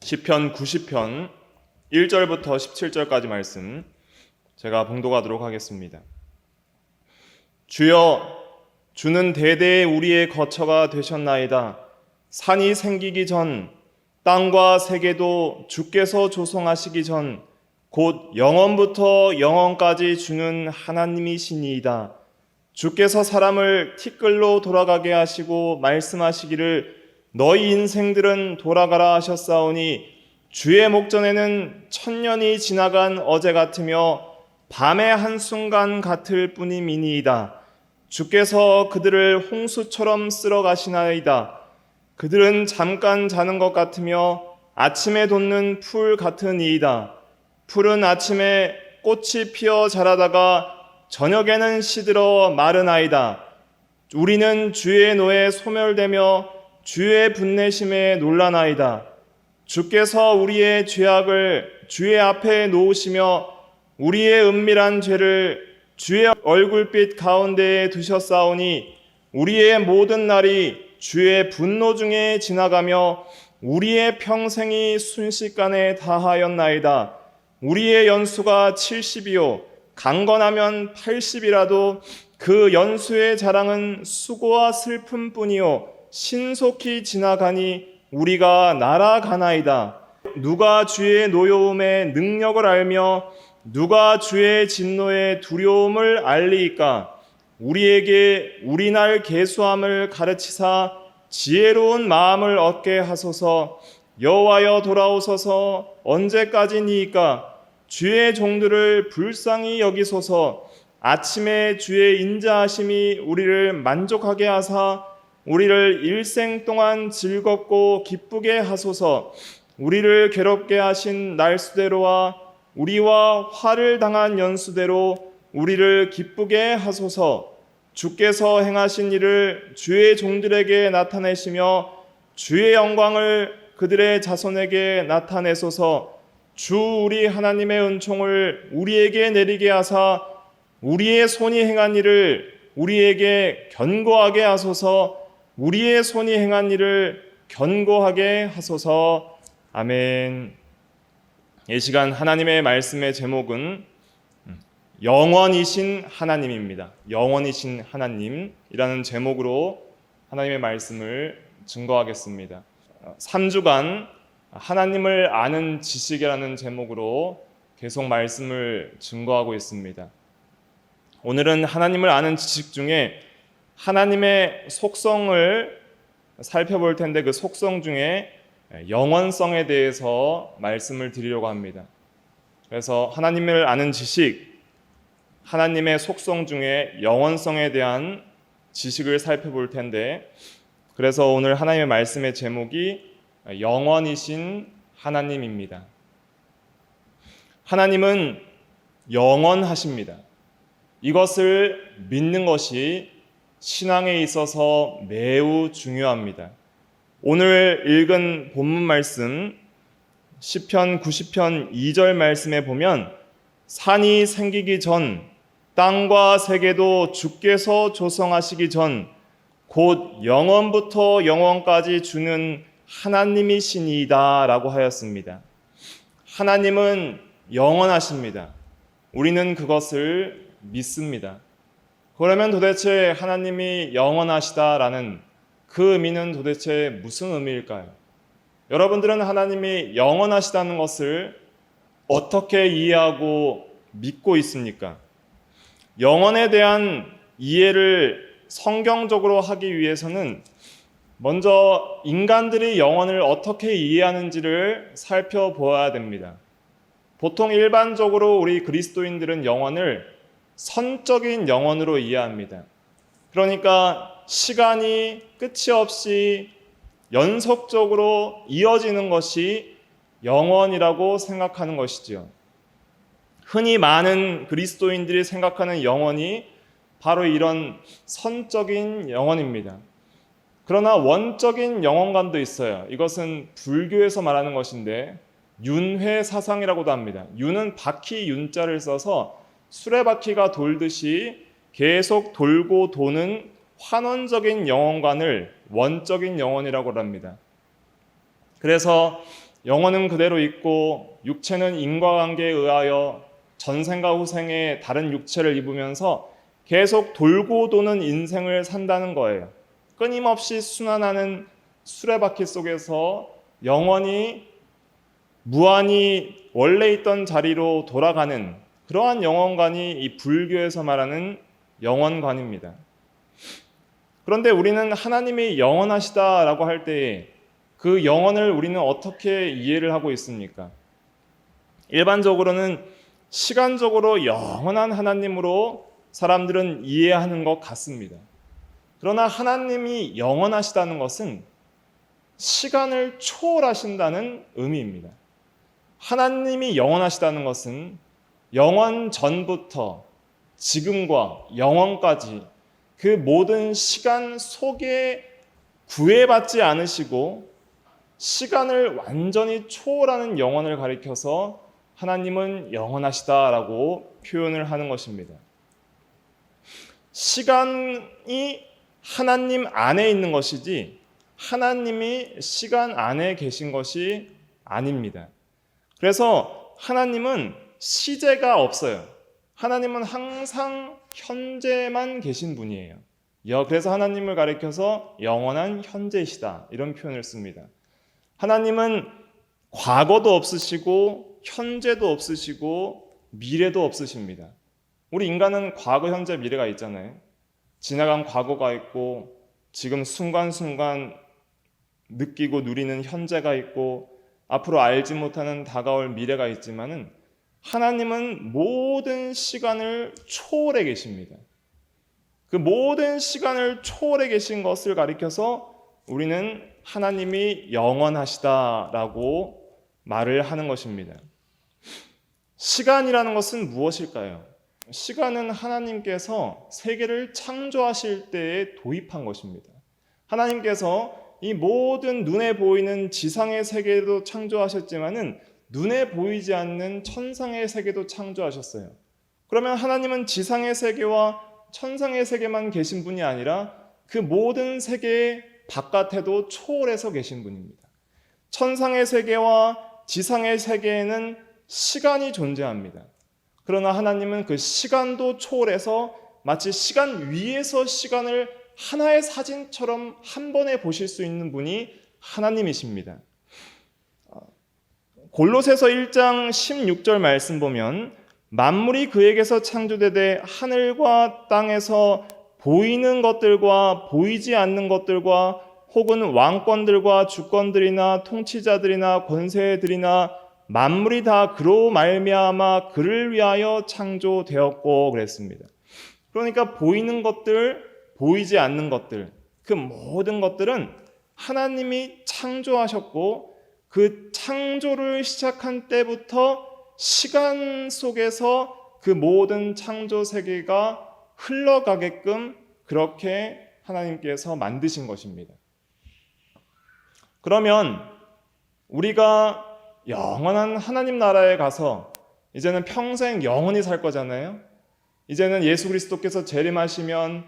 시편 90편 1절부터 17절까지 말씀 제가 봉독하도록 하겠습니다. 주여, 주는 대대에 우리의 거처가 되셨나이다. 산이 생기기 전, 땅과 세계도 주께서 조성하시기 전, 곧 영원부터 영원까지 주는 하나님이시니이다. 주께서 사람을 티끌로 돌아가게 하시고 말씀하시기를 너희 인생들은 돌아가라 하셨사오니 주의 목전에는 천년이 지나간 어제 같으며 밤의 한순간 같을 뿐이니이다. 주께서 그들을 홍수처럼 쓸어 가시나이다. 그들은 잠깐 자는 것 같으며 아침에 돋는 풀 같으니이다. 풀은 아침에 꽃이 피어 자라다가 저녁에는 시들어 마르나이다. 우리는 주의 노에 소멸되며 주의 분내심에 놀라나이다. 주께서 우리의 죄악을 주의 앞에 놓으시며 우리의 은밀한 죄를 주의 얼굴빛 가운데에 두셨사오니 우리의 모든 날이 주의 분노 중에 지나가며 우리의 평생이 순식간에 다하였나이다. 우리의 연수가 70이요 강건하면 80이라도 그 연수의 자랑은 수고와 슬픔뿐이요 신속히 지나가니 우리가 날아가나이다. 누가 주의 노여움의 능력을 알며 누가 주의 진노의 두려움을 알리이까? 우리에게 우리날 계수함을 가르치사 지혜로운 마음을 얻게 하소서. 여호와여 돌아오소서. 언제까지니이까? 주의 종들을 불쌍히 여기소서. 아침에 주의 인자하심이 우리를 만족하게 하사 우리를 일생 동안 즐겁고 기쁘게 하소서. 우리를 괴롭게 하신 날수대로와 우리와 화를 당한 연수대로 우리를 기쁘게 하소서. 주께서 행하신 일을 주의 종들에게 나타내시며 주의 영광을 그들의 자손에게 나타내소서. 주 우리 하나님의 은총을 우리에게 내리게 하사 우리의 손이 행한 일을 우리에게 견고하게 하소서. 우리의 손이 행한 일을 견고하게 하소서. 아멘. 이 시간 하나님의 말씀의 제목은 영원이신 하나님입니다. 영원이신 하나님이라는 제목으로 하나님의 말씀을 증거하겠습니다. 3주간 하나님을 아는 지식이라는 제목으로 계속 말씀을 증거하고 있습니다. 오늘은 하나님을 아는 지식 중에 하나님의 속성을 살펴볼 텐데 그 속성 중에 영원성에 대해서 말씀을 드리려고 합니다. 그래서 하나님을 아는 지식, 하나님의 속성 중에 영원성에 대한 지식을 살펴볼 텐데 그래서 오늘 하나님의 말씀의 제목이 영원이신 하나님입니다. 하나님은 영원하십니다. 이것을 믿는 것이 신앙에 있어서 매우 중요합니다. 오늘 읽은 본문 말씀 시편 90편 2절 말씀에 보면 산이 생기기 전 땅과 세계도 주께서 조성하시기 전 곧 영원부터 영원까지 주는 하나님이시니이다 라고 하였습니다. 하나님은 영원하십니다. 우리는 그것을 믿습니다. 그러면 도대체 하나님이 영원하시다라는 그 의미는 도대체 무슨 의미일까요? 여러분들은 하나님이 영원하시다는 것을 어떻게 이해하고 믿고 있습니까? 영원에 대한 이해를 성경적으로 하기 위해서는 먼저 인간들이 영원을 어떻게 이해하는지를 살펴보아야 됩니다. 보통 일반적으로 우리 그리스도인들은 영원을 선적인 영원으로 이해합니다. 그러니까 시간이 끝이 없이 연속적으로 이어지는 것이 영원이라고 생각하는 것이지요. 흔히 많은 그리스도인들이 생각하는 영원이 바로 이런 선적인 영원입니다. 그러나 원적인 영원관도 있어요. 이것은 불교에서 말하는 것인데 윤회 사상이라고도 합니다. 윤은 바퀴 윤자를 써서 수레바퀴가 돌듯이 계속 돌고 도는 환원적인 영원관을 원적인 영원이라고 합니다. 그래서 영혼은 그대로 있고 육체는 인과관계에 의하여 전생과 후생에 다른 육체를 입으면서 계속 돌고 도는 인생을 산다는 거예요. 끊임없이 순환하는 수레바퀴 속에서 영원히 무한히 원래 있던 자리로 돌아가는 그러한 영원관이 이 불교에서 말하는 영원관입니다. 그런데 우리는 하나님이 영원하시다라고 할 때에 그 영원을 우리는 어떻게 이해를 하고 있습니까? 일반적으로는 시간적으로 영원한 하나님으로 사람들은 이해하는 것 같습니다. 그러나 하나님이 영원하시다는 것은 시간을 초월하신다는 의미입니다. 하나님이 영원하시다는 것은 영원 전부터 지금과 영원까지 그 모든 시간 속에 구애받지 않으시고 시간을 완전히 초월하는 영원을 가리켜서 하나님은 영원하시다라고 표현을 하는 것입니다. 시간이 하나님 안에 있는 것이지 하나님이 시간 안에 계신 것이 아닙니다. 그래서 하나님은 시제가 없어요. 하나님은 항상 현재만 계신 분이에요. 그래서 하나님을 가리켜서 영원한 현재이시다 이런 표현을 씁니다. 하나님은 과거도 없으시고 현재도 없으시고 미래도 없으십니다. 우리 인간은 과거, 현재, 미래가 있잖아요. 지나간 과거가 있고 지금 순간순간 느끼고 누리는 현재가 있고 앞으로 알지 못하는 다가올 미래가 있지만은 하나님은 모든 시간을 초월해 계십니다. 그 모든 시간을 초월해 계신 것을 가리켜서 우리는 하나님이 영원하시다라고 말을 하는 것입니다. 시간이라는 것은 무엇일까요? 시간은 하나님께서 세계를 창조하실 때에 도입한 것입니다. 하나님께서 이 모든 눈에 보이는 지상의 세계도 창조하셨지만은 눈에 보이지 않는 천상의 세계도 창조하셨어요. 그러면 하나님은 지상의 세계와 천상의 세계만 계신 분이 아니라 그 모든 세계 바깥에도 초월해서 계신 분입니다. 천상의 세계와 지상의 세계에는 시간이 존재합니다. 그러나 하나님은 그 시간도 초월해서 마치 시간 위에서 시간을 하나의 사진처럼 한 번에 보실 수 있는 분이 하나님이십니다. 골로새서 1장 16절 말씀 보면 만물이 그에게서 창조되되 하늘과 땅에서 보이는 것들과 보이지 않는 것들과 혹은 왕권들과 주권들이나 통치자들이나 권세들이나 만물이 다 그로 말미암아 그를 위하여 창조되었고 그랬습니다. 그러니까 보이는 것들, 보이지 않는 것들, 그 모든 것들은 하나님이 창조하셨고 그 창조를 시작한 때부터 시간 속에서 그 모든 창조 세계가 흘러가게끔 그렇게 하나님께서 만드신 것입니다. 그러면 우리가 영원한 하나님 나라에 가서 이제는 평생 영원히 살 거잖아요. 이제는 예수 그리스도께서 재림하시면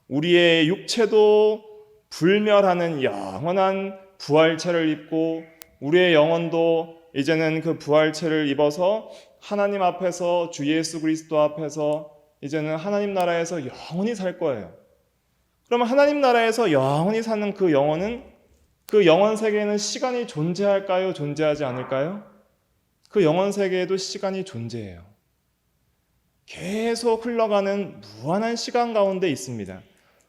우리의 육체도 불멸하는 영원한 부활체를 입고 우리의 영혼도 이제는 그 부활체를 입어서 하나님 앞에서 주 예수 그리스도 앞에서 이제는 하나님 나라에서 영원히 살 거예요. 그러면 하나님 나라에서 영원히 사는 그 영혼은 그 영원 세계에는 시간이 존재할까요? 존재하지 않을까요? 그 영원 세계에도 시간이 존재해요. 계속 흘러가는 무한한 시간 가운데 있습니다.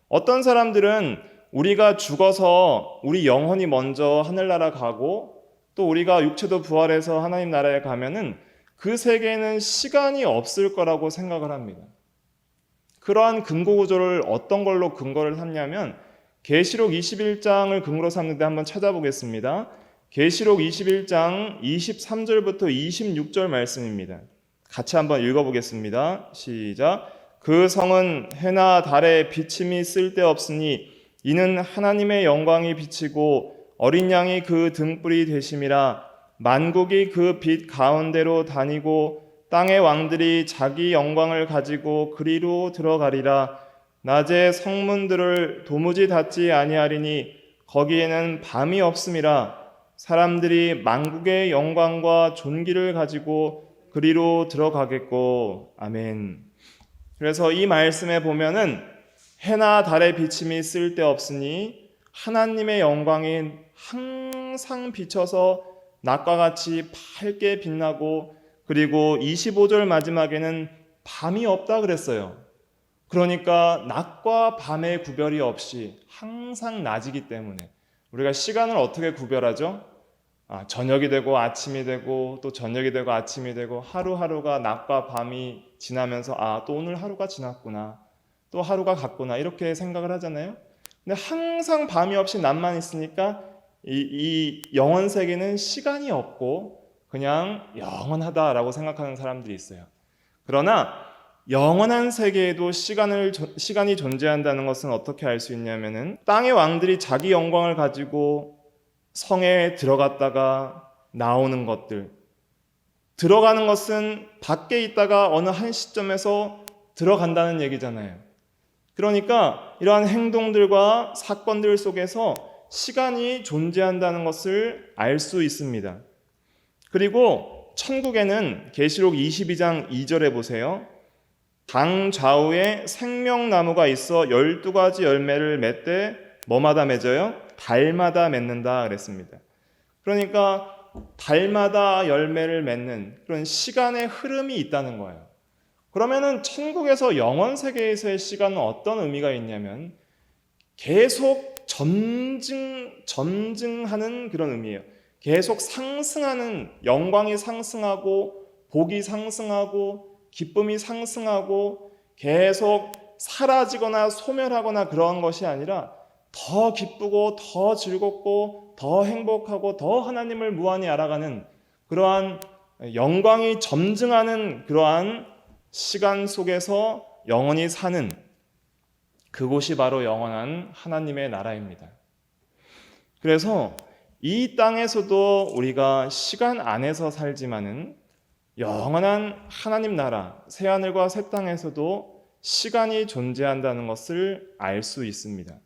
어떤 사람들은 우리가 죽어서 우리 영혼이 먼저 하늘나라 가고 또 우리가 육체도 부활해서 하나님 나라에 가면은 그 세계에는 시간이 없을 거라고 생각을 합니다. 그러한 근거 구조를 어떤 걸로 근거를 삼냐면 계시록 21장을 근거로 삼는데 한번 찾아보겠습니다. 계시록 21장 23절부터 26절 말씀입니다. 같이 한번 읽어보겠습니다. 시작. 그 성은 해나 달의 비침이 쓸데없으니 이는 하나님의 영광이 비치고 어린 양이 그 등불이 되심이라. 만국이 그 빛 가운데로 다니고 땅의 왕들이 자기 영광을 가지고 그리로 들어가리라. 낮에 성문들을 도무지 닫지 아니하리니 거기에는 밤이 없음이라. 사람들이 만국의 영광과 존귀를 가지고 그리로 들어가겠고. 아멘. 그래서 이 말씀에 보면은 해나 달의 비침이 쓸데없으니 하나님의 영광이 항상 비쳐서 낮과 같이 밝게 빛나고, 그리고 25절 마지막에는 밤이 없다 그랬어요. 그러니까 낮과 밤의 구별이 없이 항상 낮이기 때문에 우리가 시간을 어떻게 구별하죠? 저녁이 되고 아침이 되고 또 저녁이 되고 아침이 되고 하루하루가 낮과 밤이 지나면서 또 오늘 하루가 지났구나, 또 하루가 갔구나, 이렇게 생각을 하잖아요. 근데 항상 밤이 없이 낮만 있으니까 이 영원 세계는 시간이 없고 그냥 영원하다라고 생각하는 사람들이 있어요. 그러나 영원한 세계에도 시간이 존재한다는 것은 어떻게 알 수 있냐면은, 땅의 왕들이 자기 영광을 가지고 성에 들어갔다가 나오는 것들, 들어가는 것은 밖에 있다가 어느 한 시점에서 들어간다는 얘기잖아요. 그러니까 이러한 행동들과 사건들 속에서 시간이 존재한다는 것을 알 수 있습니다. 그리고 천국에는 계시록 22장 2절에 보세요. 당 좌우에 생명나무가 있어 12가지 열매를 맺되 뭐마다 맺어요? 달마다 맺는다 그랬습니다. 그러니까 달마다 열매를 맺는 그런 시간의 흐름이 있다는 거예요. 그러면은 천국에서 영원 세계에서의 시간은 어떤 의미가 있냐면 계속 점증하는 그런 의미예요. 계속 상승하는, 영광이 상승하고 복이 상승하고 기쁨이 상승하고 계속 사라지거나 소멸하거나 그런 것이 아니라 더 기쁘고 더 즐겁고 더 행복하고 더 하나님을 무한히 알아가는 그러한 영광이 점증하는 그러한 시간 속에서 영원히 사는, 그곳이 바로 영원한 하나님의 나라입니다. 그래서 이 땅에서도 우리가 시간 안에서 살지만은 영원한 하나님 나라, 새하늘과 새 땅에서도 시간이 존재한다는 것을 알 수 있습니다.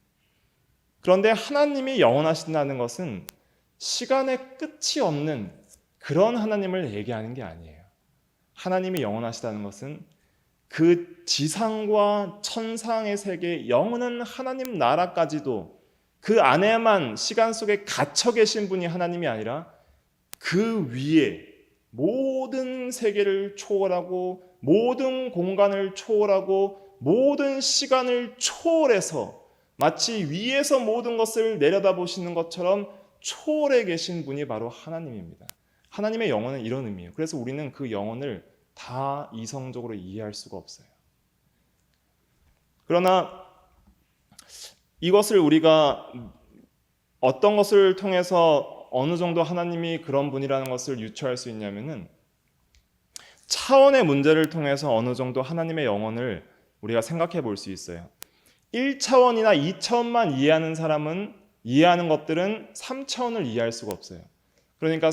그런데 하나님이 영원하신다는 것은 시간의 끝이 없는 그런 하나님을 얘기하는 게 아니에요. 하나님이 영원하시다는 것은 그 지상과 천상의 세계, 영원한 하나님 나라까지도 그 안에만 시간 속에 갇혀 계신 분이 하나님이 아니라 그 위에 모든 세계를 초월하고 모든 공간을 초월하고 모든 시간을 초월해서 마치 위에서 모든 것을 내려다보시는 것처럼 초월해 계신 분이 바로 하나님입니다. 하나님의 영혼은 이런 의미예요. 그래서 우리는 그 영혼을 다 이성적으로 이해할 수가 없어요. 그러나 이것을 우리가 어떤 것을 통해서 어느 정도 하나님이 그런 분이라는 것을 유추할 수 있냐면은 차원의 문제를 통해서 어느 정도 하나님의 영혼을 우리가 생각해 볼 수 있어요. 1차원이나 2차원만 이해하는 사람은, 이해하는 것들은 3차원을 이해할 수가 없어요. 그러니까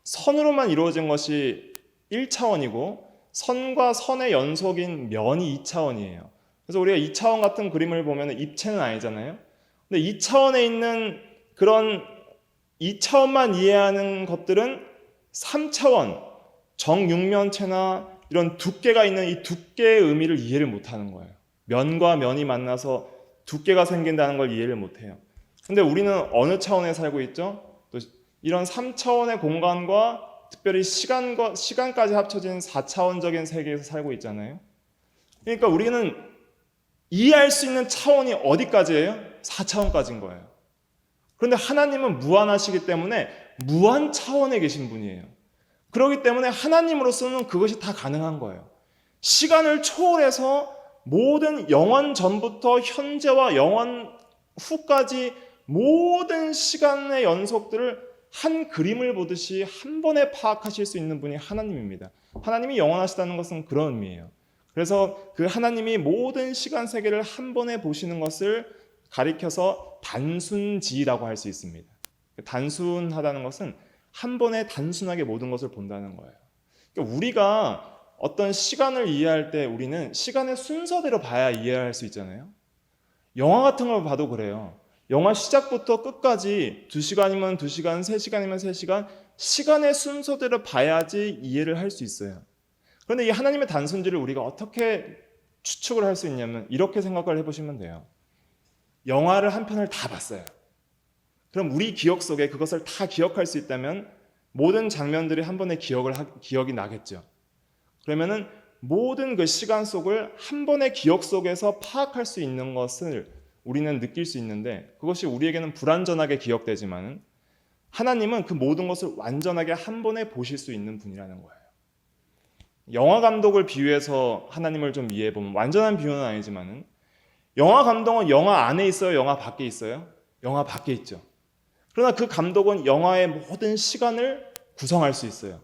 선으로만 이루어진 것이 1차원이고 선과 선의 연속인 면이 2차원이에요. 그래서 우리가 2차원 같은 그림을 보면 입체는 아니잖아요. 근데 2차원에 있는 그런 2차원만 이해하는 것들은 3차원, 정육면체나 이런 두께가 있는 이 두께의 의미를 이해를 못하는 거예요. 면과 면이 만나서 두께가 생긴다는 걸 이해를 못해요. 근데 우리는 어느 차원에 살고 있죠? 또 이런 3차원의 공간과 특별히 시간까지 합쳐진 4차원적인 세계에서 살고 있잖아요. 그러니까 우리는 이해할 수 있는 차원이 어디까지예요? 4차원까지인 거예요. 그런데 하나님은 무한하시기 때문에 무한 차원에 계신 분이에요. 그렇기 때문에 하나님으로서는 그것이 다 가능한 거예요. 시간을 초월해서 모든 영원 전부터 현재와 영원 후까지 모든 시간의 연속들을 한 그림을 보듯이 한 번에 파악하실 수 있는 분이 하나님입니다. 하나님이 영원하시다는 것은 그런 의미예요. 그래서 그 하나님이 모든 시간 세계를 한 번에 보시는 것을 가리켜서 단순지라고 할 수 있습니다. 단순하다는 것은 한 번에 단순하게 모든 것을 본다는 거예요. 그러니까 우리가 어떤 시간을 이해할 때 우리는 시간의 순서대로 봐야 이해할 수 있잖아요. 영화 같은 걸 봐도 그래요. 영화 시작부터 끝까지 2시간이면 2시간, 3시간이면 3시간, 시간의 순서대로 봐야지 이해를 할 수 있어요. 그런데 이 하나님의 단순지를 우리가 어떻게 추측을 할 수 있냐면 이렇게 생각을 해보시면 돼요. 영화를 한 편을 다 봤어요. 그럼 우리 기억 속에 그것을 다 기억할 수 있다면 모든 장면들이 한 번에 기억이 나겠죠. 그러면은 모든 그 시간 속을 한 번의 기억 속에서 파악할 수 있는 것을 우리는 느낄 수 있는데 그것이 우리에게는 불완전하게 기억되지만 하나님은 그 모든 것을 완전하게 한 번에 보실 수 있는 분이라는 거예요. 영화 감독을 비유해서 하나님을 좀 이해해보면 완전한 비유는 아니지만 영화 감독은 영화 안에 있어요? 영화 밖에 있어요? 영화 밖에 있죠. 그러나 그 감독은 영화의 모든 시간을 구성할 수 있어요.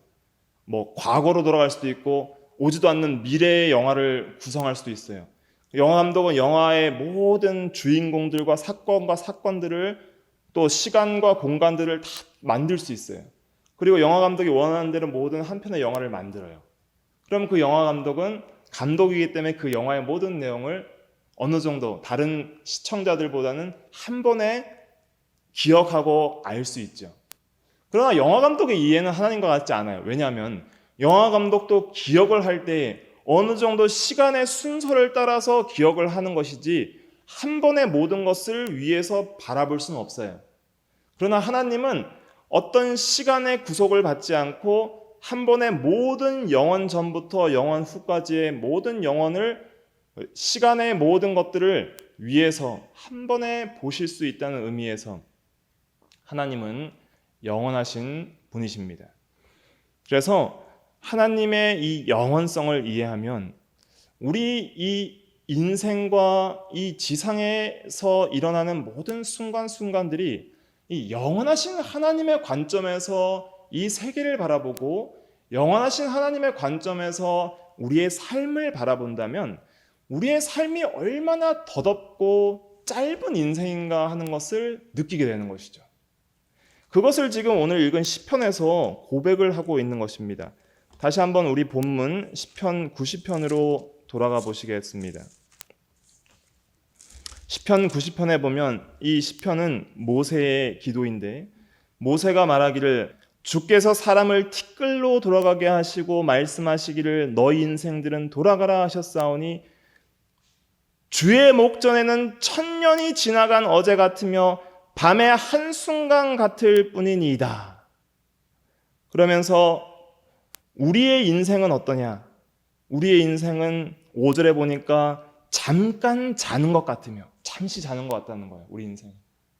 뭐 과거로 돌아갈 수도 있고 오지도 않는 미래의 영화를 구성할 수도 있어요. 영화 감독은 영화의 모든 주인공들과 사건과 사건들을 또 시간과 공간들을 다 만들 수 있어요. 그리고 영화 감독이 원하는 대로 모든 한 편의 영화를 만들어요. 그럼 그 영화 감독은 감독이기 때문에 그 영화의 모든 내용을 어느 정도 다른 시청자들보다는 한 번에 기억하고 알 수 있죠. 그러나 영화 감독의 이해는 하나님과 같지 않아요. 왜냐하면 영화 감독도 기억을 할 때 어느 정도 시간의 순서를 따라서 기억을 하는 것이지 한 번에 모든 것을 위에서 바라볼 수는 없어요. 그러나 하나님은 어떤 시간의 구속을 받지 않고 한 번에 모든 영원 전부터 영원 후까지의 모든 영혼을 시간의 모든 것들을 위에서 한 번에 보실 수 있다는 의미에서 하나님은 영원하신 분이십니다. 그래서 하나님의 이 영원성을 이해하면 우리 이 인생과 이 지상에서 일어나는 모든 순간순간들이 이 영원하신 하나님의 관점에서 이 세계를 바라보고 영원하신 하나님의 관점에서 우리의 삶을 바라본다면 우리의 삶이 얼마나 더덥고 짧은 인생인가 하는 것을 느끼게 되는 것이죠. 그것을 지금 오늘 읽은 시편에서 고백을 하고 있는 것입니다. 다시 한번 우리 본문 시편 90편으로 돌아가 보시겠습니다. 시편 90편에 보면 이 시편은 모세의 기도인데 모세가 말하기를 주께서 사람을 티끌로 돌아가게 하시고 말씀하시기를 너희 인생들은 돌아가라 하셨사오니 주의 목전에는 천년이 지나간 어제 같으며 밤의 한순간 같을 뿐이니이다. 그러면서 우리의 인생은 어떠냐? 우리의 인생은 5절에 보니까 잠깐 자는 것 같으며 잠시 자는 것 같다는 거예요. 우리 인생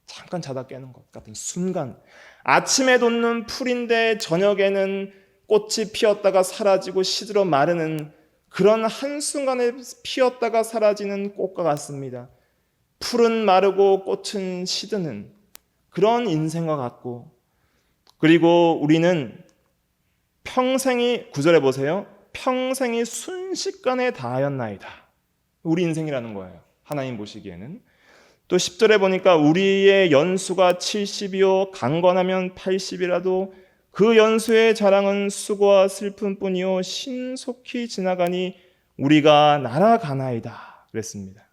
잠깐 자다 깨는 것 같은 순간. 아침에 돋는 풀인데 저녁에는 꽃이 피었다가 사라지고 시들어 마르는 그런 한순간에 피었다가 사라지는 꽃과 같습니다. 풀은 마르고 꽃은 시드는 그런 인생과 같고, 그리고 우리는 평생이 9절에 보세요. 평생이 순식간에 다하였나이다. 우리 인생이라는 거예요. 하나님 보시기에는. 또 10절에 보니까 우리의 연수가 70이요 강건하면 80이라도 그 연수의 자랑은 수고와 슬픔뿐이요 신속히 지나가니 우리가 날아가나이다 그랬습니다.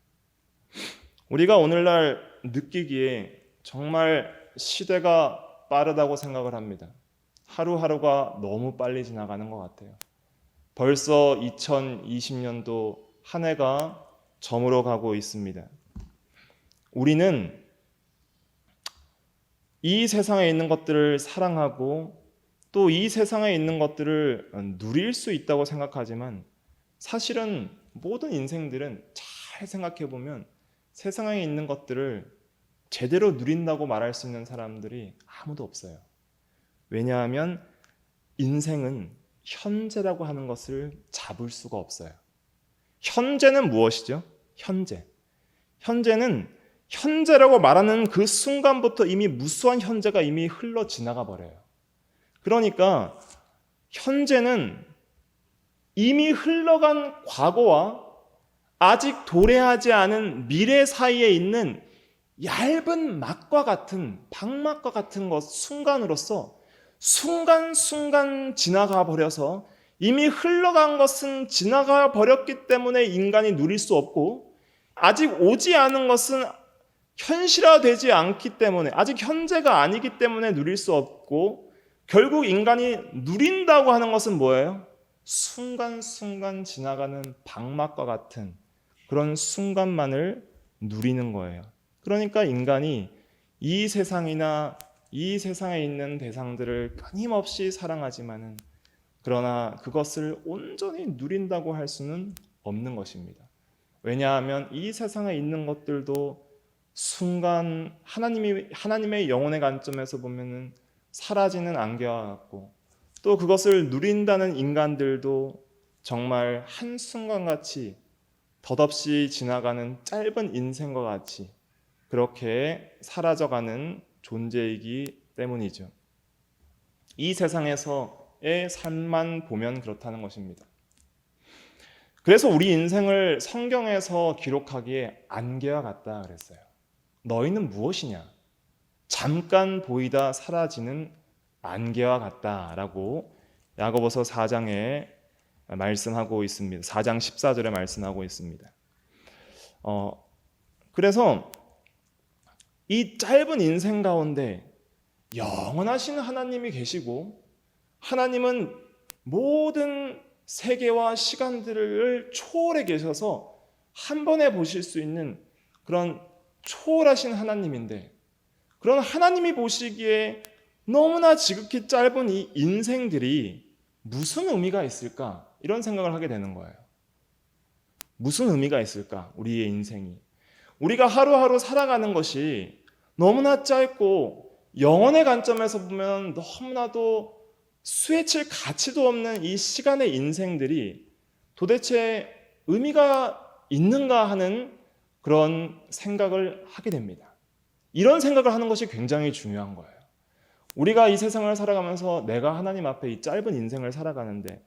우리가 오늘날 느끼기에 정말 시대가 빠르다고 생각을 합니다. 하루하루가 너무 빨리 지나가는 것 같아요. 벌써 2020년도 한 해가 저물어 가고 있습니다. 우리는 이 세상에 있는 것들을 사랑하고 또 이 세상에 있는 것들을 누릴 수 있다고 생각하지만 사실은 모든 인생들은 잘 생각해 보면 세상에 있는 것들을 제대로 누린다고 말할 수 있는 사람들이 아무도 없어요. 왜냐하면 인생은 현재라고 하는 것을 잡을 수가 없어요. 현재는 무엇이죠? 현재. 현재는 현재라고 말하는 그 순간부터 이미 무수한 현재가 이미 흘러 지나가 버려요. 그러니까 현재는 이미 흘러간 과거와 아직 도래하지 않은 미래 사이에 있는 얇은 막과 같은 방막과 같은 것 순간으로서 순간순간 지나가 버려서 이미 흘러간 것은 지나가 버렸기 때문에 인간이 누릴 수 없고 아직 오지 않은 것은 현실화되지 않기 때문에, 아직 현재가 아니기 때문에 누릴 수 없고, 결국 인간이 누린다고 하는 것은 뭐예요? 순간순간 지나가는 방막과 같은 그런 순간만을 누리는 거예요. 그러니까 인간이 이 세상이나 이 세상에 있는 대상들을 끊임없이 사랑하지만은, 그러나 그것을 온전히 누린다고 할 수는 없는 것입니다. 왜냐하면 이 세상에 있는 것들도 순간 하나님의 영혼의 관점에서 보면은 사라지는 안개와 같고, 또 그것을 누린다는 인간들도 정말 한순간같이 덧없이 지나가는 짧은 인생과 같이 그렇게 사라져가는 존재이기 때문이죠. 이 세상에서의 삶만 보면 그렇다는 것입니다. 그래서 우리 인생을 성경에서 기록하기에 안개와 같다 그랬어요. 너희는 무엇이냐? 잠깐 보이다 사라지는 안개와 같다라고 야고보서 4장에 말씀하고 있습니다. 4장 14절에 말씀하고 있습니다. 그래서 이 짧은 인생 가운데 영원하신 하나님이 계시고, 하나님은 모든 세계와 시간들을 초월해 계셔서 한 번에 보실 수 있는 그런 초월하신 하나님인데, 그런 하나님이 보시기에 너무나 지극히 짧은 이 인생들이 무슨 의미가 있을까? 이런 생각을 하게 되는 거예요. 무슨 의미가 있을까? 우리의 인생이. 우리가 하루하루 살아가는 것이 너무나 짧고, 영혼의 관점에서 보면 너무나도 수혜칠 가치도 없는 이 시간의 인생들이 도대체 의미가 있는가 하는 그런 생각을 하게 됩니다. 이런 생각을 하는 것이 굉장히 중요한 거예요. 우리가 이 세상을 살아가면서 내가 하나님 앞에 이 짧은 인생을 살아가는데,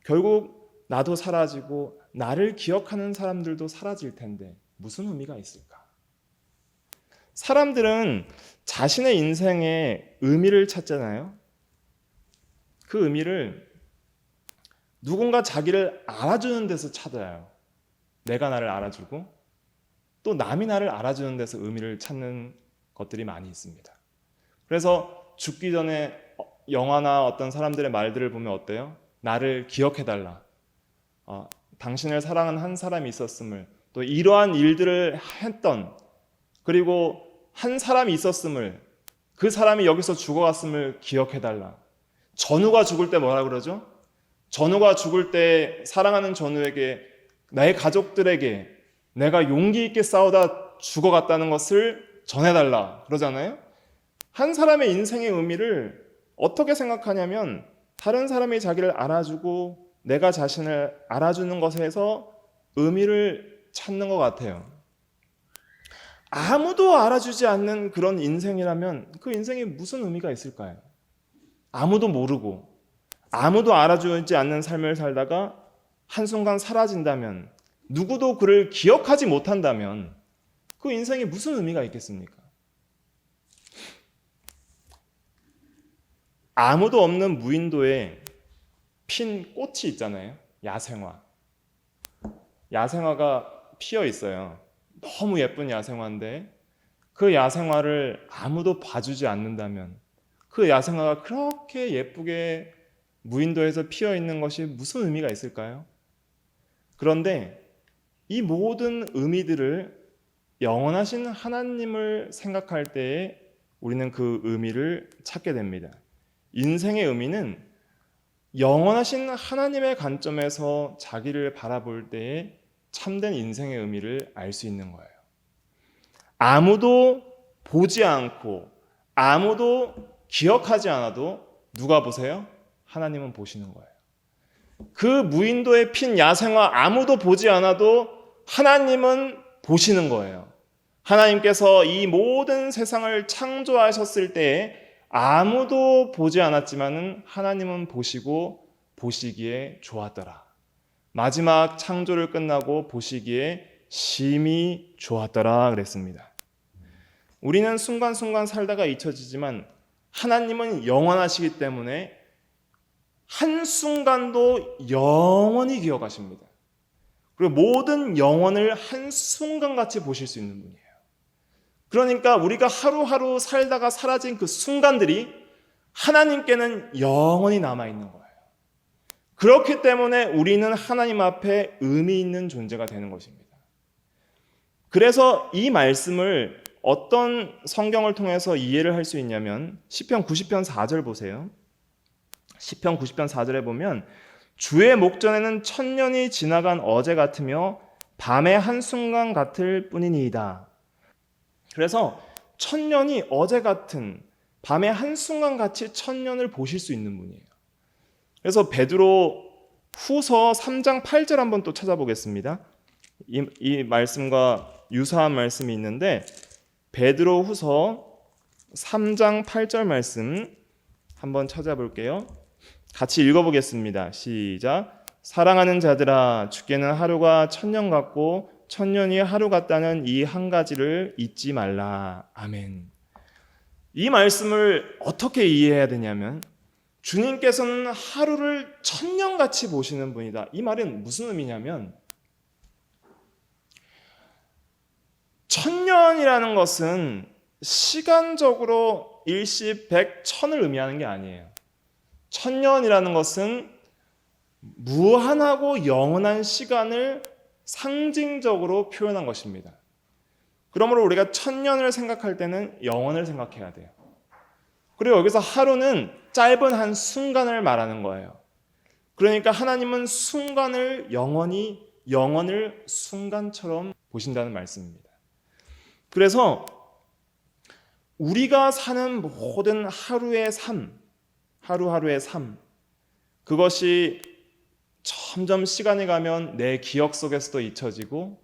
결국 나도 사라지고 나를 기억하는 사람들도 사라질 텐데 무슨 의미가 있을까? 사람들은 자신의 인생에 의미를 찾잖아요. 그 의미를 누군가 자기를 알아주는 데서 찾아요. 내가 나를 알아주고, 또 남이 나를 알아주는 데서 의미를 찾는 것들이 많이 있습니다. 그래서 죽기 전에 영화나 어떤 사람들의 말들을 보면 어때요? 나를 기억해달라. 당신을 사랑하는 한 사람이 있었음을, 또 이러한 일들을 했던, 그리고 한 사람이 있었음을, 그 사람이 여기서 죽어갔음을 기억해달라. 전우가 죽을 때 뭐라 그러죠? 전우가 죽을 때 사랑하는 전우에게, 나의 가족들에게 내가 용기 있게 싸우다 죽어갔다는 것을 전해달라 그러잖아요. 한 사람의 인생의 의미를 어떻게 생각하냐면, 다른 사람이 자기를 알아주고 내가 자신을 알아주는 것에서 의미를 찾는 것 같아요. 아무도 알아주지 않는 그런 인생이라면 그 인생에 무슨 의미가 있을까요? 아무도 모르고 아무도 알아주지 않는 삶을 살다가 한순간 사라진다면, 누구도 그를 기억하지 못한다면 그 인생에 무슨 의미가 있겠습니까? 아무도 없는 무인도에 핀 꽃이 있잖아요. 야생화. 야생화가 피어 있어요. 너무 예쁜 야생화인데 그 야생화를 아무도 봐주지 않는다면, 그 야생화가 그렇게 예쁘게 무인도에서 피어 있는 것이 무슨 의미가 있을까요? 그런데 이 모든 의미들을 영원하신 하나님을 생각할 때에 우리는 그 의미를 찾게 됩니다. 인생의 의미는 영원하신 하나님의 관점에서 자기를 바라볼 때에 참된 인생의 의미를 알 수 있는 거예요. 아무도 보지 않고 아무도 기억하지 않아도 누가 보세요? 하나님은 보시는 거예요. 그 무인도에 핀 야생화 아무도 보지 않아도 하나님은 보시는 거예요. 하나님께서 이 모든 세상을 창조하셨을 때에 아무도 보지 않았지만은 하나님은 보시고 보시기에 좋았더라. 마지막 창조를 끝나고 보시기에 심히 좋았더라 그랬습니다. 우리는 순간순간 살다가 잊혀지지만 하나님은 영원하시기 때문에 한순간도 영원히 기억하십니다. 그리고 모든 영혼을 한순간같이 보실 수 있는 분이에요. 그러니까 우리가 하루하루 살다가 사라진 그 순간들이 하나님께는 영원히 남아있는 거예요. 그렇기 때문에 우리는 하나님 앞에 의미 있는 존재가 되는 것입니다. 그래서 이 말씀을 어떤 성경을 통해서 이해를 할 수 있냐면 시편 90편 4절 보세요. 시편 90편 4절에 보면 주의 목전에는 천년이 지나간 어제 같으며 밤의 한순간 같을 뿐이니이다. 그래서 천년이 어제 같은 밤의 한순간 같이 천년을 보실 수 있는 분이에요. 그래서 베드로 후서 3장 8절 한번 또 찾아보겠습니다. 이 말씀과 유사한 말씀이 있는데 베드로 후서 3장 8절 말씀 한번 찾아볼게요. 같이 읽어보겠습니다. 시작. 사랑하는 자들아 주께는 하루가 천년 같고 천년이 하루 같다는 이 한 가지를 잊지 말라. 아멘. 이 말씀을 어떻게 이해해야 되냐면 주님께서는 하루를 천년같이 보시는 분이다. 이 말은 무슨 의미냐면 천년이라는 것은 시간적으로 일시, 백, 천을 의미하는 게 아니에요. 천년이라는 것은 무한하고 영원한 시간을 상징적으로 표현한 것입니다. 그러므로 우리가 천년을 생각할 때는 영원을 생각해야 돼요. 그리고 여기서 하루는 짧은 한 순간을 말하는 거예요. 그러니까 하나님은 순간을 영원히, 영원을 순간처럼 보신다는 말씀입니다. 그래서 우리가 사는 모든 하루의 삶, 하루하루의 삶, 그것이 점점 시간이 가면 내 기억 속에서도 잊혀지고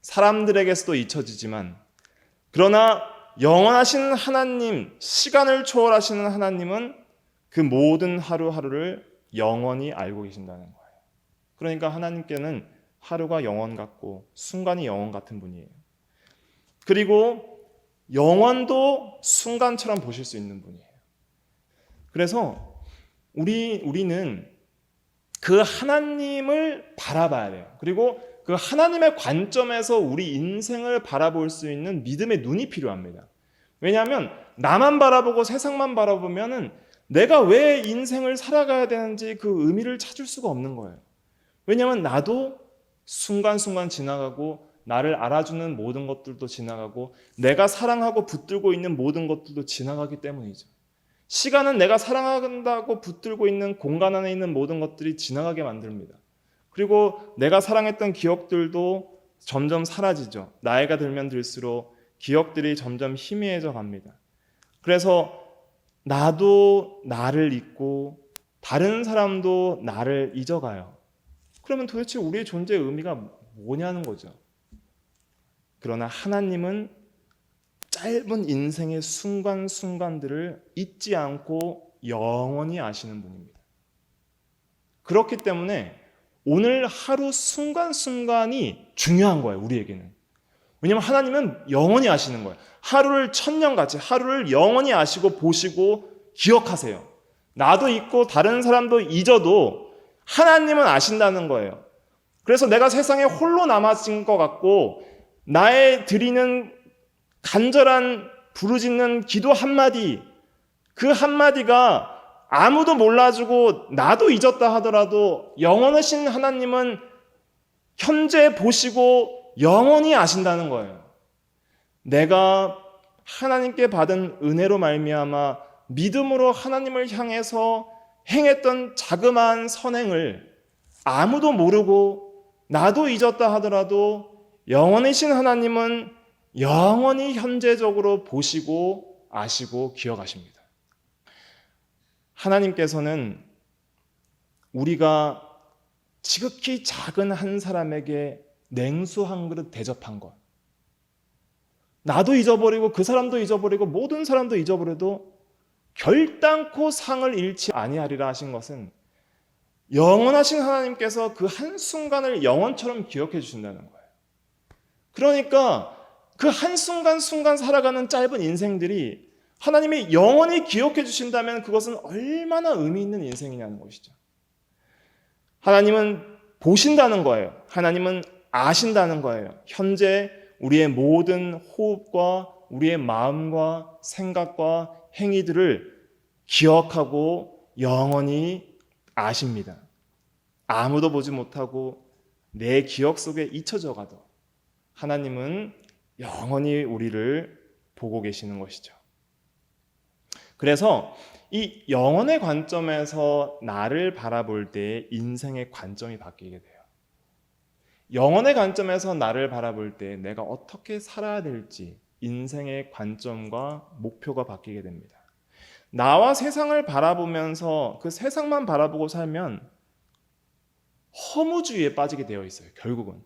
사람들에게서도 잊혀지지만 그러나 영원하신 하나님, 시간을 초월하시는 하나님은 그 모든 하루하루를 영원히 알고 계신다는 거예요. 그러니까 하나님께는 하루가 영원 같고 순간이 영원 같은 분이에요. 그리고 영원도 순간처럼 보실 수 있는 분이에요. 그래서 우리는 그 하나님을 바라봐야 돼요. 그리고 그 하나님의 관점에서 우리 인생을 바라볼 수 있는 믿음의 눈이 필요합니다. 왜냐하면 나만 바라보고 세상만 바라보면은 내가 왜 인생을 살아가야 되는지 그 의미를 찾을 수가 없는 거예요. 왜냐하면 나도 순간순간 지나가고 나를 알아주는 모든 것들도 지나가고 내가 사랑하고 붙들고 있는 모든 것들도 지나가기 때문이죠. 시간은 내가 사랑한다고 붙들고 있는 공간 안에 있는 모든 것들이 지나가게 만듭니다. 그리고 내가 사랑했던 기억들도 점점 사라지죠. 나이가 들면 들수록 기억들이 점점 희미해져 갑니다. 그래서 나도 나를 잊고 다른 사람도 나를 잊어가요. 그러면 도대체 우리의 존재의 의미가 뭐냐는 거죠. 그러나 하나님은 짧은 인생의 순간순간들을 잊지 않고 영원히 아시는 분입니다. 그렇기 때문에 오늘 하루 순간순간이 중요한 거예요, 우리에게는. 왜냐하면 하나님은 영원히 아시는 거예요. 하루를 천년같이, 하루를 영원히 아시고 보시고 기억하세요. 나도 잊고 다른 사람도 잊어도 하나님은 아신다는 거예요. 그래서 내가 세상에 홀로 남아진 것 같고 나의 드리는 간절한 부르짖는 기도 한마디, 그 한마디가 아무도 몰라주고 나도 잊었다 하더라도 영원하신 하나님은 현재 보시고 영원히 아신다는 거예요. 내가 하나님께 받은 은혜로 말미암아 믿음으로 하나님을 향해서 행했던 자그마한 선행을 아무도 모르고 나도 잊었다 하더라도 영원하신 하나님은 영원히 현재적으로 보시고 아시고 기억하십니다. 하나님께서는 우리가 지극히 작은 한 사람에게 냉수 한 그릇 대접한 것, 나도 잊어버리고 그 사람도 잊어버리고 모든 사람도 잊어버려도 결단코 상을 잃지 아니하리라 하신 것은 영원하신 하나님께서 그 한순간을 영원처럼 기억해 주신다는 거예요. 그러니까 그 한순간순간 살아가는 짧은 인생들이 하나님이 영원히 기억해 주신다면 그것은 얼마나 의미 있는 인생이냐는 것이죠. 하나님은 보신다는 거예요. 하나님은 아신다는 거예요. 현재 우리의 모든 호흡과 우리의 마음과 생각과 행위들을 기억하고 영원히 아십니다. 아무도 보지 못하고 내 기억 속에 잊혀져 가도 하나님은 영원히 우리를 보고 계시는 것이죠. 그래서 이 영혼의 관점에서 나를 바라볼 때 인생의 관점이 바뀌게 돼요. 영혼의 관점에서 나를 바라볼 때 내가 어떻게 살아야 될지 인생의 관점과 목표가 바뀌게 됩니다. 나와 세상을 바라보면서 그 세상만 바라보고 살면 허무주의에 빠지게 되어 있어요. 결국은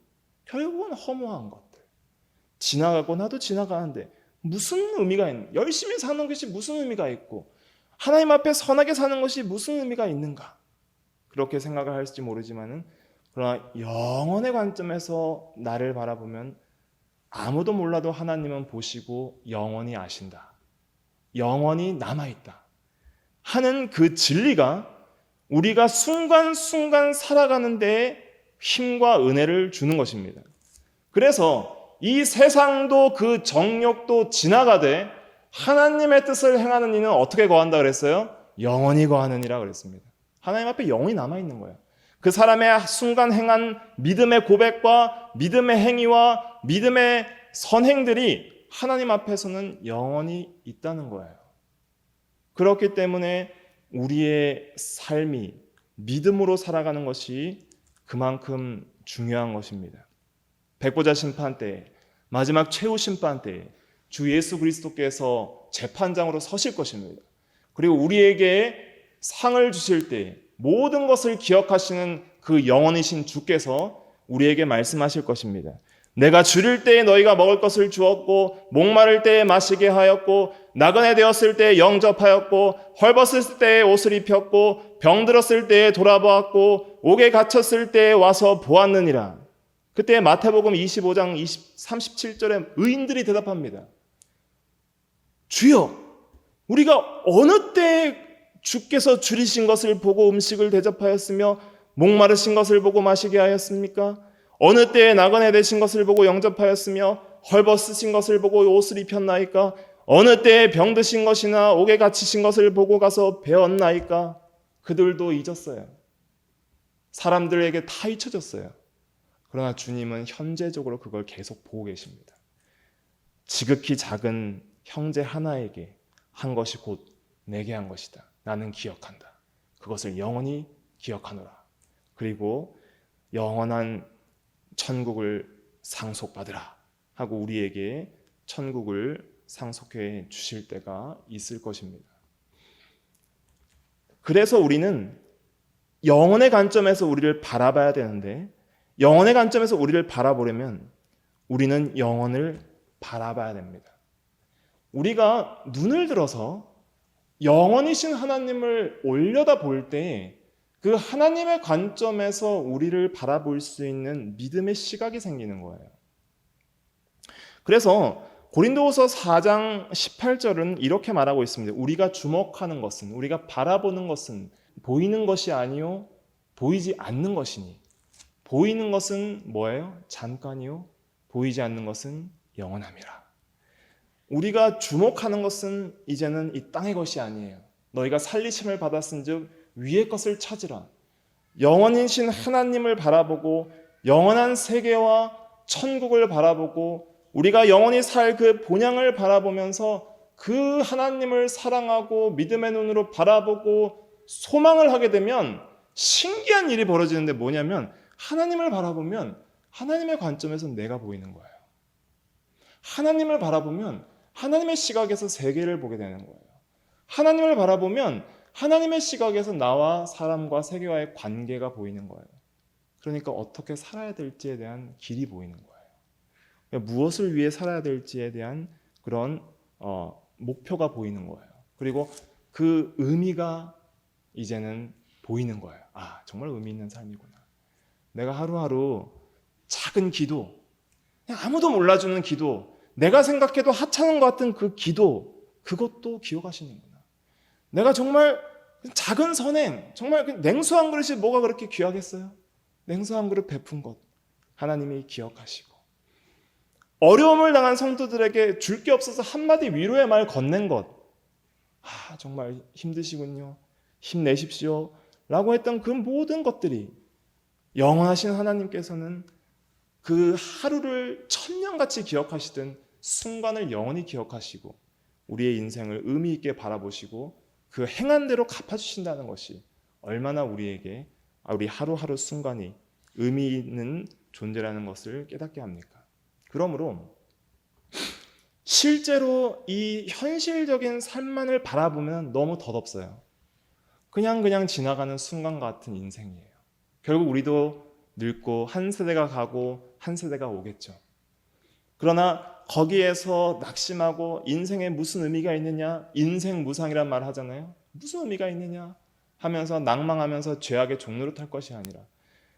허무한 것들. 지나가고 나도 지나가는데 무슨 의미가 있는? 열심히 사는 것이 무슨 의미가 있고 하나님 앞에 선하게 사는 것이 무슨 의미가 있는가? 그렇게 생각을 할지 모르지만은 그러나 영혼의 관점에서 나를 바라보면 아무도 몰라도 하나님은 보시고 영원히 아신다. 영원히 남아있다. 하는 그 진리가 우리가 순간순간 살아가는 데에 힘과 은혜를 주는 것입니다. 그래서 이 세상도 그 정욕도 지나가되 하나님의 뜻을 행하는 이는 어떻게 거한다 그랬어요? 영원히 거하느니라 그랬습니다. 하나님 앞에 영원히 남아있는 거예요. 그 사람의 순간 행한 믿음의 고백과 믿음의 행위와 믿음의 선행들이 하나님 앞에서는 영원히 있다는 거예요. 그렇기 때문에 우리의 삶이 믿음으로 살아가는 것이 그만큼 중요한 것입니다. 백보자 심판 때, 마지막 최후 심판 때 주 예수 그리스도께서 재판장으로 서실 것입니다. 그리고 우리에게 상을 주실 때 모든 것을 기억하시는 그 영원이신 주께서 우리에게 말씀하실 것입니다. 내가 줄일 때에 너희가 먹을 것을 주었고 목마를 때에 마시게 하였고 나그네 되었을 때에 영접하였고 헐벗을 때에 옷을 입혔고 병들었을 때에 돌아보았고 옥에 갇혔을 때에 와서 보았느니라. 그때 마태복음 25장 37절에 의인들이 대답합니다. 주여, 우리가 어느 때에 주께서 줄이신 것을 보고 음식을 대접하였으며 목마르신 것을 보고 마시게 하였습니까? 어느 때에 나그네 되신 것을 보고 영접하였으며 헐벗으신 것을 보고 옷을 입혔나이까? 어느 때에 병드신 것이나 옥에 갇히신 것을 보고 가서 배웠나이까? 그들도 잊었어요. 사람들에게 다 잊혀졌어요. 그러나 주님은 현재적으로 그걸 계속 보고 계십니다. 지극히 작은 형제 하나에게 한 것이 곧 내게 한 것이다. 나는 기억한다. 그것을 영원히 기억하노라. 그리고 영원한 천국을 상속받으라 하고 우리에게 천국을 상속해 주실 때가 있을 것입니다. 그래서 우리는 영혼의 관점에서 우리를 바라봐야 되는데 영혼의 관점에서 우리를 바라보려면 우리는 영혼을 바라봐야 됩니다. 우리가 눈을 들어서 영원이신 하나님을 올려다볼 때 그 하나님의 관점에서 우리를 바라볼 수 있는 믿음의 시각이 생기는 거예요. 그래서 고린도후서 4장 18절은 이렇게 말하고 있습니다. 우리가 주목하는 것은, 우리가 바라보는 것은 보이는 것이 아니요 보이지 않는 것이니 보이는 것은 뭐예요? 잠깐이요 보이지 않는 것은 영원함이라. 우리가 주목하는 것은 이제는 이 땅의 것이 아니에요. 너희가 살리심을 받았은즉 위의 것을 찾으라. 영원이신 하나님을 바라보고 영원한 세계와 천국을 바라보고 우리가 영원히 살 그 본향을 바라보면서 그 하나님을 사랑하고 믿음의 눈으로 바라보고 소망을 하게 되면 신기한 일이 벌어지는데 뭐냐면 하나님을 바라보면 하나님의 관점에서 내가 보이는 거예요. 하나님을 바라보면 하나님의 시각에서 세계를 보게 되는 거예요. 하나님을 바라보면 하나님의 시각에서 나와 사람과 세계와의 관계가 보이는 거예요. 그러니까 어떻게 살아야 될지에 대한 길이 보이는 거예요. 그러니까 무엇을 위해 살아야 될지에 대한 그런 목표가 보이는 거예요. 그리고 그 의미가 이제는 보이는 거예요. 아, 정말 의미 있는 삶이구나. 내가 하루하루 작은 기도, 그냥 아무도 몰라주는 기도, 내가 생각해도 하찮은 것 같은 그 기도, 그것도 기억하시는구나. 내가 정말 작은 선행, 정말 냉수 한 그릇이 뭐가 그렇게 귀하겠어요? 냉수 한 그릇 베푼 것 하나님이 기억하시고 어려움을 당한 성도들에게 줄 게 없어서 한마디 위로의 말 건넨 것. 정말 힘드시군요. 힘내십시오. 라고 했던 그 모든 것들이 영원하신 하나님께서는 그 하루를 천년같이 기억하시던 순간을 영원히 기억하시고 우리의 인생을 의미 있게 바라보시고 그 행한 대로 갚아주신다는 것이 얼마나 우리에게 우리 하루하루 순간이 의미 있는 존재라는 것을 깨닫게 합니까? 그러므로 실제로 이 현실적인 삶만을 바라보면 너무 덧없어요. 그냥 지나가는 순간 같은 인생이에요. 결국 우리도 늙고 한 세대가 가고 한 세대가 오겠죠. 그러나 거기에서 낙심하고 인생에 무슨 의미가 있느냐, 인생 무상이란 말 하잖아요. 무슨 의미가 있느냐 하면서 낭망하면서 죄악의 종로를 탈 것이 아니라,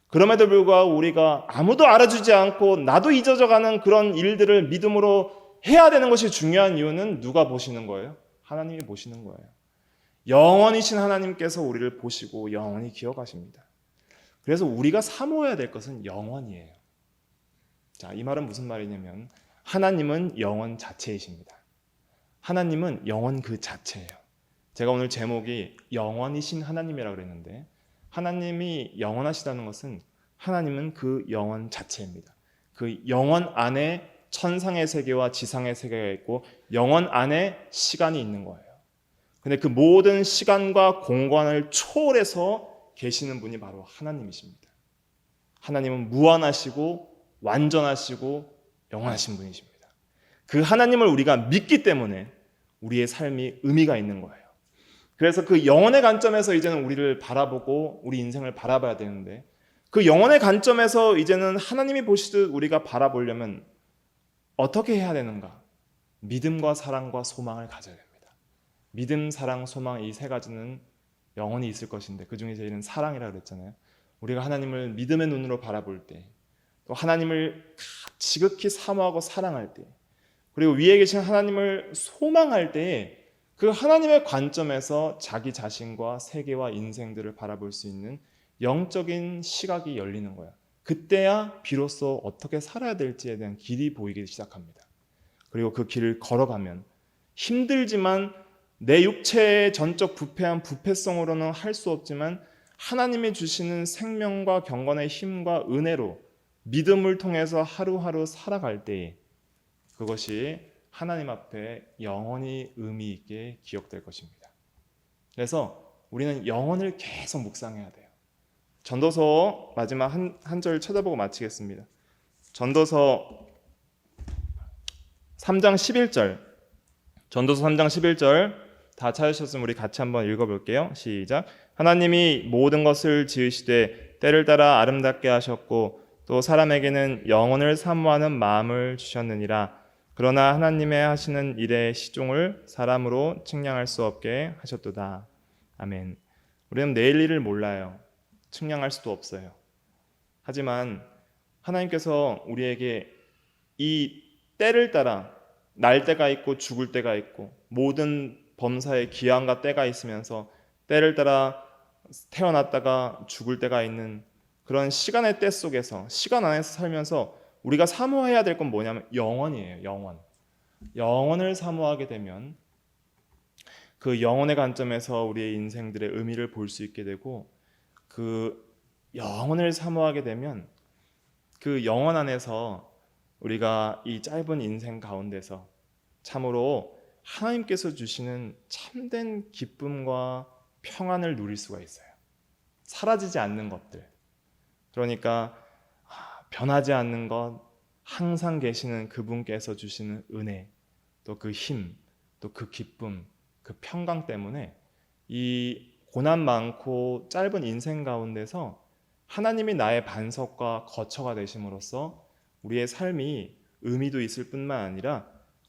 그럼에도 불구하고 우리가 아무도 알아주지 않고 나도 잊어져가는 그런 일들을 믿음으로 해야 되는 것이 중요한 이유는 누가 보시는 거예요? 하나님이 보시는 거예요. 영원히신 하나님께서 우리를 보시고 영원히 기억하십니다. 그래서 우리가 사모해야 될 것은 영원이에요. 자, 이 말은 무슨 말이냐면 하나님은 영원 자체이십니다. 하나님은 영원 그 자체예요. 제가 오늘 제목이 영원이신 하나님이라고 그랬는데, 하나님이 영원하시다는 것은 하나님은 그 영원 자체입니다. 그 영원 안에 천상의 세계와 지상의 세계가 있고 영원 안에 시간이 있는 거예요. 근데 그 모든 시간과 공간을 초월해서 계시는 분이 바로 하나님이십니다. 하나님은 무한하시고 완전하시고 영원하신 분이십니다. 그 하나님을 우리가 믿기 때문에 우리의 삶이 의미가 있는 거예요. 그래서 그 영혼의 관점에서 이제는 우리를 바라보고 우리 인생을 바라봐야 되는데, 그 영혼의 관점에서 이제는 하나님이 보시듯 우리가 바라보려면 어떻게 해야 되는가? 믿음과 사랑과 소망을 가져야 됩니다. 믿음, 사랑, 소망, 이 세 가지는 영원히 있을 것인데 그 중에 제일은 사랑이라고 그랬잖아요. 우리가 하나님을 믿음의 눈으로 바라볼 때, 또 하나님을 지극히 사모하고 사랑할 때, 그리고 위에 계신 하나님을 소망할 때 그 하나님의 관점에서 자기 자신과 세계와 인생들을 바라볼 수 있는 영적인 시각이 열리는 거야. 그때야 비로소 어떻게 살아야 될지에 대한 길이 보이기 시작합니다. 그리고 그 길을 걸어가면 힘들지만 내 육체의 전적 부패한 부패성으로는 할 수 없지만 하나님이 주시는 생명과 경건의 힘과 은혜로 믿음을 통해서 하루하루 살아갈 때에 그것이 하나님 앞에 영원히 의미 있게 기억될 것입니다. 그래서 우리는 영혼을 계속 묵상해야 돼요. 전도서 마지막 한 절 쳐다보고 마치겠습니다. 전도서 3장 11절. 전도서 3장 11절 다 찾으셨으면 우리 같이 한번 읽어볼게요. 시작. 하나님이 모든 것을 지으시되 때를 따라 아름답게 하셨고 또 사람에게는 영혼을 사모하는 마음을 주셨느니라. 그러나 하나님의 하시는 일의 시종을 사람으로 측량할 수 없게 하셨도다. 아멘. 우리는 내일 일을 몰라요. 측량할 수도 없어요. 하지만 하나님께서 우리에게 이 때를 따라 날 때가 있고 죽을 때가 있고 모든 범사의 기한과 때가 있으면서 때를 따라 태어났다가 죽을 때가 있는 그런 시간의 때 속에서, 시간 안에서 살면서 우리가 사모해야 될 건 뭐냐면 영원이에요. 영원을 사모하게 되면 그 영혼의 관점에서 우리의 인생들의 의미를 볼 수 있게 되고, 그 영혼을 사모하게 되면 그 영혼 안에서 우리가 이 짧은 인생 가운데서 참으로 하나님께서 주시는 참된 기쁨과 평안을 누릴 수가 있어요. 사라지지 않는 것들, 그러니까 변하지 않는 것, 항상 계시는 그분께서 주시는 은혜, 또 그 힘, 또 그 기쁨, 그 평강 때문에 이 고난 많고 짧은 인생 가운데서 하나님이 나의 반석과 거처가 되심으로써 우리의 삶이 의미도 있을 뿐만 아니라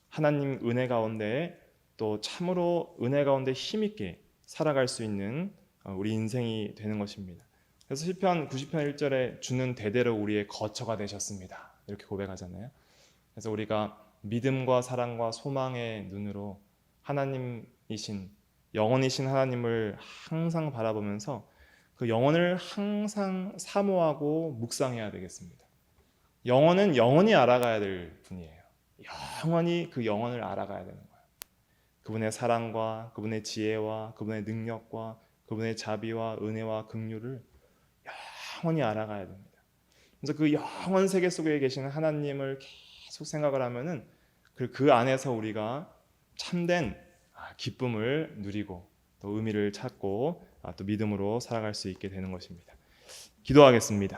하나님 은혜 가운데 또 참으로 은혜 가운데 힘있게 살아갈 수 있는 우리 인생이 되는 것입니다. 그래서 시편 90편 1절에 주는 대대로 우리의 거처가 되셨습니다. 이렇게 고백하잖아요. 그래서 우리가 믿음과 사랑과 소망의 눈으로 하나님이신 영원이신 하나님을 항상 바라보면서 그 영혼을 항상 사모하고 묵상해야 되겠습니다. 영혼은 영원히 알아가야 될 분이에요. 영원히 그 영혼을 알아가야 되는 거예요. 그분의 사랑과 그분의 지혜와 그분의 능력과 그분의 자비와 은혜와 긍휼을 영원히 알아가야 됩니다. 그래서 그 영원 세계 속에 계시는 하나님을 계속 생각을 하면은 그 안에서 우리가 참된 기쁨을 누리고 또 의미를 찾고 또 믿음으로 살아갈 수 있게 되는 것입니다. 기도하겠습니다.